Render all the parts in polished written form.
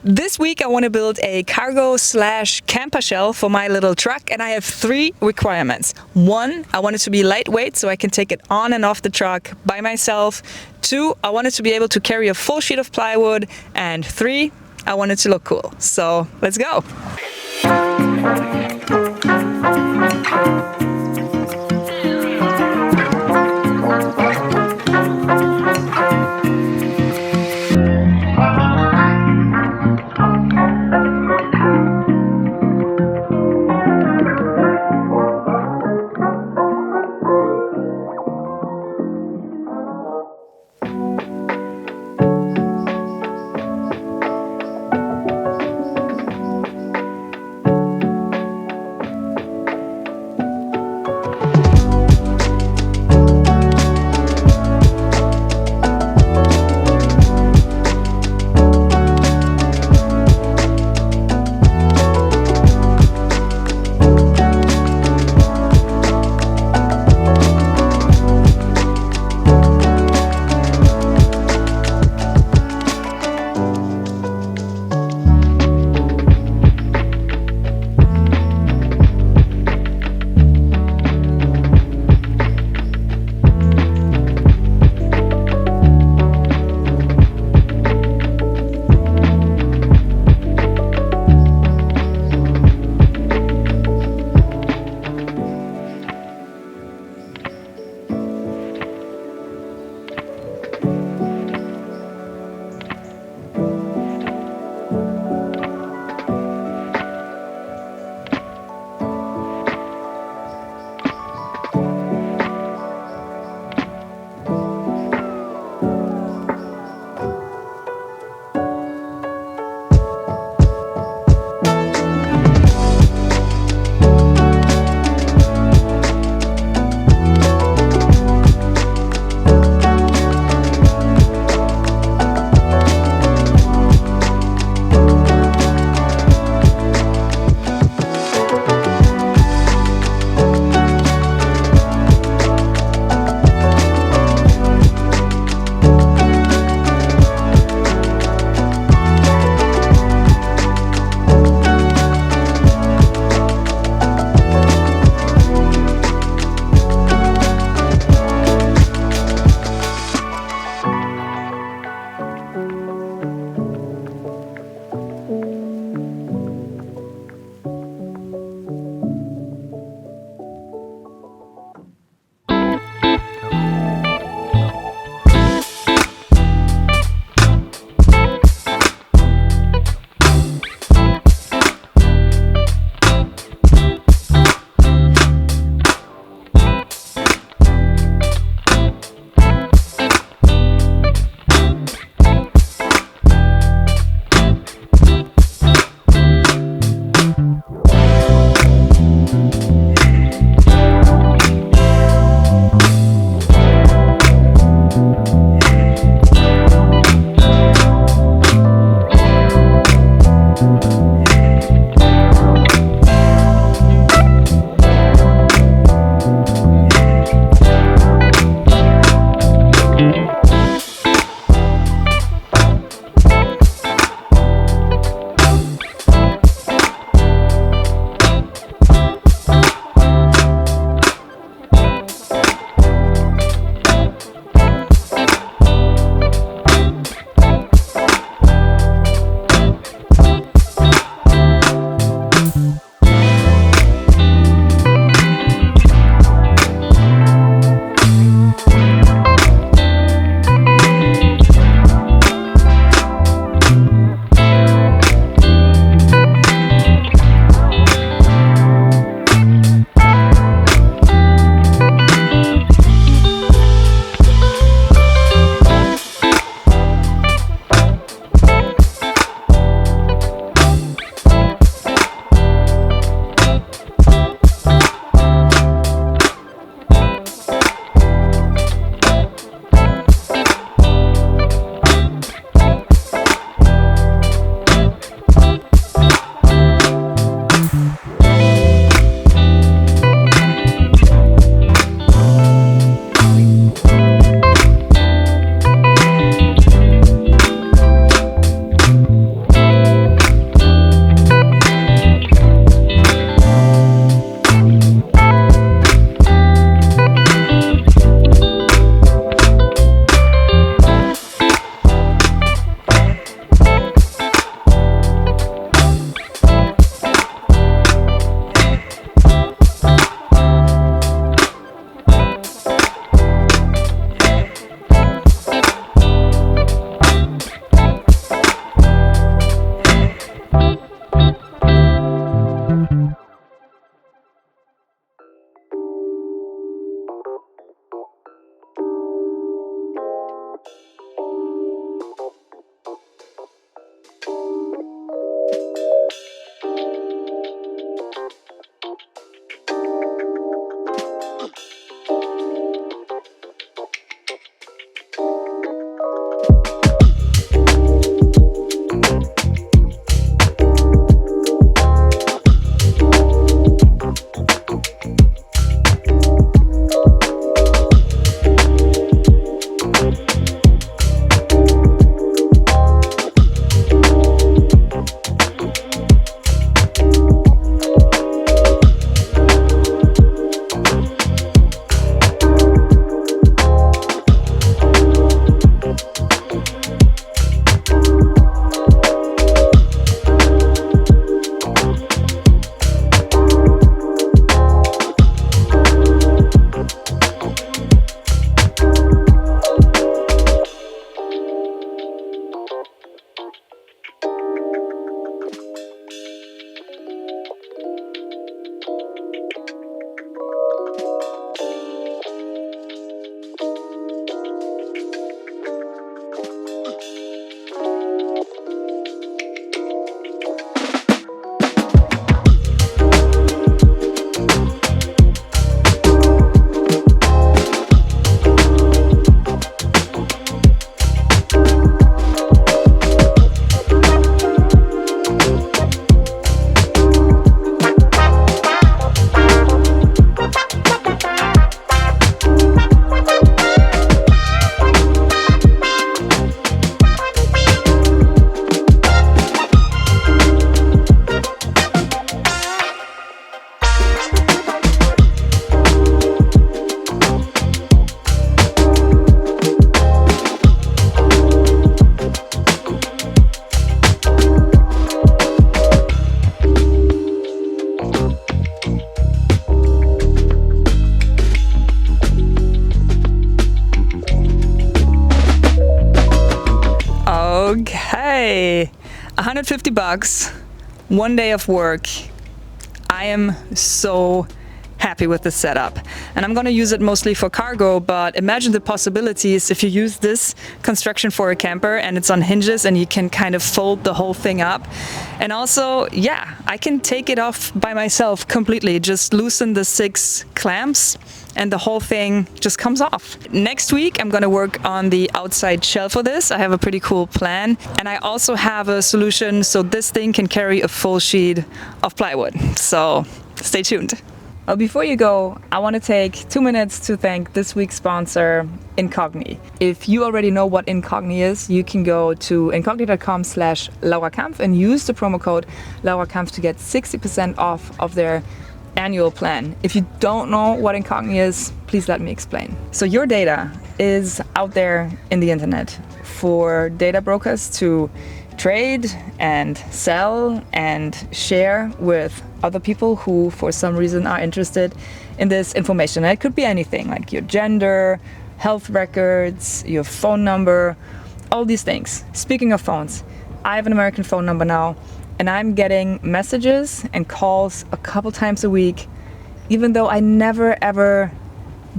This week I want to build a cargo slash camper shell for my little truck, and I have 3 requirements. 1, I want it to be lightweight so I can take it on and off the truck by myself. 2, I want it to be able to carry a full sheet of plywood. And 3, I want it to look cool. So let's go. 150 bucks, 1 day of work. I am so happy with this setup, and I'm going to use it mostly for cargo, but imagine the possibilities if you use this construction for a camper and it's on hinges and you can kind of fold the whole thing up. And also, yeah, I can take it off by myself completely, just loosen the 6 clamps and the whole thing just comes off. Next week I'm going to work on the outside shell for this. I have a pretty cool plan, and I also have a solution so this thing can carry a full sheet of plywood. So stay tuned. Well, before you go, I want to take 2 minutes to thank this week's sponsor, Incogni. If you already know what Incogni is, you can go to incogni.com/LauraKampf and use the promo code LauraKampf to get 60% off of their annual plan. If you don't know what Incogni is, please let me explain. So your data is out there in the internet for data brokers to trade and sell and share with other people who for some reason are interested in this information. And it could be anything like your gender, health records, your phone number, all these things. Speaking of phones, I have an American phone number now, and I'm getting messages and calls a couple times a week, even though I never ever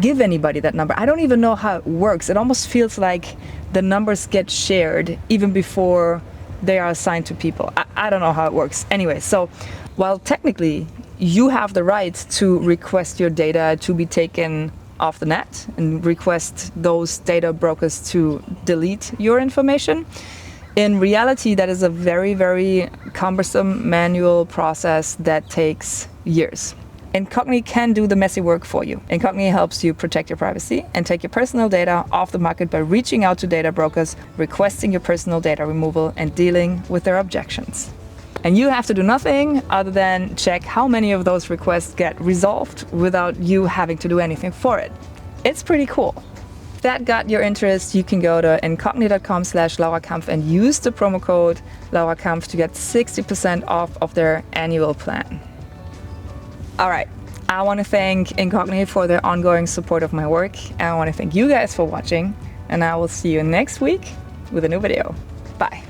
give anybody that number. I don't even know how it works. It almost feels like the numbers get shared even before they are assigned to people. I don't know how it works. Anyway, so while technically you have the right to request your data to be taken off the net and request those data brokers to delete your information, in reality that is a very, very cumbersome manual process that takes years. Incogni can do the messy work for you. Incogni helps you protect your privacy and take your personal data off the market by reaching out to data brokers, requesting your personal data removal, and dealing with their objections. And you have to do nothing other than check how many of those requests get resolved without you having to do anything for it. It's pretty cool. If that got your interest, you can go to incogni.com/LauraKampf and use the promo code LauraKampf to get 60% off of their annual plan. All right, I want to thank Incogni for their ongoing support of my work, and I want to thank you guys for watching, and I will see you next week with a new video. Bye.